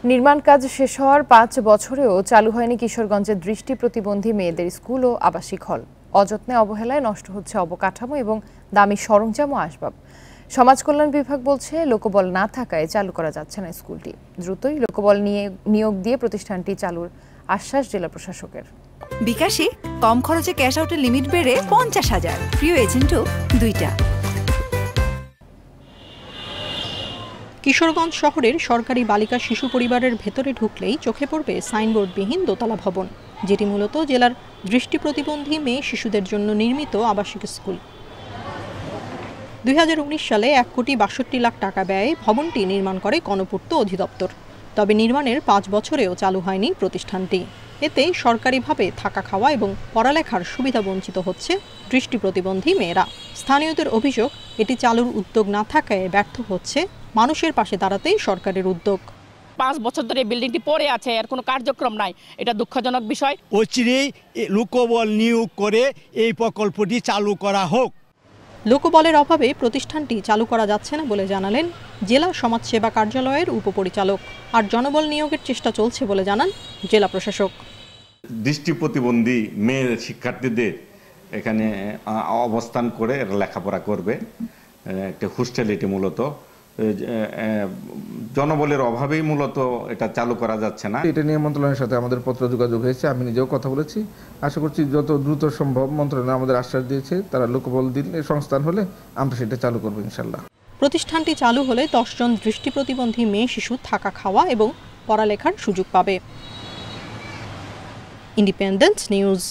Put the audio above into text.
নির্মাণ কাজ শেষ হওয়ার ৫ বছরেও চালু হয়নি কিশোরগঞ্জের দৃষ্টি প্রতিবন্ধী মেয়েদের স্কুল ও আবাসিক হল। অযত্নে অবহেলায় নষ্ট হচ্ছে অবকাঠামো এবং দামি সরঞ্জাম ও আসবাব। সমাজ কল্যাণ বিভাগ বলছে, লোকবল না থাকায় চালু করা যাচ্ছে না স্কুলটি। দ্রুতই লোকবল নিয়োগ দিয়ে প্রতিষ্ঠানটি চালুর আশ্বাস জেলা প্রশাসকের। বিকাশে কম খরচে ক্যাশ আউটের লিমিট বেড়ে ৫০,০০০, প্রিয় এজেন্টও ২টা। কিশোরগঞ্জ শহরের সরকারি বালিকা শিশু পরিবারের ভেতরে ঢুকলেই চোখে পড়বে সাইনবোর্ডবিহীন দোতলা ভবন, যেটি মূলত জেলার দৃষ্টি প্রতিবন্ধী মেয়ে শিশুদের জন্য নির্মিত আবাসিক স্কুল। ২০১৯ সালে ১,৬২,০০,০০০ টাকা ব্যয়ে ভবনটি নির্মাণ করে গণপূর্ত অধিদপ্তর। তবে নির্মাণের ৫ বছরেও চালু হয়নি প্রতিষ্ঠানটি। এতে সরকারিভাবে থাকা খাওয়া এবং পড়ালেখার সুবিধা বঞ্চিত হচ্ছে দৃষ্টি প্রতিবন্ধী মেয়েরা। স্থানীয়দের অভিযোগ, এটি চালুর উদ্যোগ না থাকায় ব্যর্থ হচ্ছে মানুষের পাশে দাঁড়াতেই সরকারের উদ্যোগ। ৫ বছর ধরে বিল্ডিংটি পড়ে আছে, এর কোনো কার্যক্রম নাই। এটা দুঃখজনক বিষয়। অচিরেই লোকবল নিয়োগ করে এই প্রকল্পটি চালু করা হোক। লোকবলের অভাবে প্রতিষ্ঠানটি চালু করা যাচ্ছে না বলে জানালেন জেলা সমাজসেবা কার্যালয়ের উপপরিচালক। আর জনবল নিয়োগের চেষ্টা চলছে বলে জানান জেলা প্রশাসক। দৃষ্টি প্রতিবন্ধী মেয়ে শিক্ষার্থীদের এখানে অবস্থান করে লেখাপড়া করবে, একটা হোস্টেল। এটি মূলত জনবলের অভাবেই মূলত এটা চালু করা যাচ্ছে না। এটা নিয়ে মন্ত্রণালয়ের সাথে আমাদের পত্র যোগাযোগ হয়েছে, আমি নিজেও কথা বলেছি। আশা করছি যত দ্রুত সম্ভব মন্ত্রণালয় আমাদের আশ্বাস দিয়েছে, তারা লোকবল দিলে সংস্থান হলে আমরা সেটা চালু করবো ইনশাল্লাহ। প্রতিষ্ঠানটি চালু হলে ১০ জন দৃষ্টি প্রতিবন্ধী মেয়ে শিশু থাকা খাওয়া এবং পড়ালেখার সুযোগ পাবে। Independent news.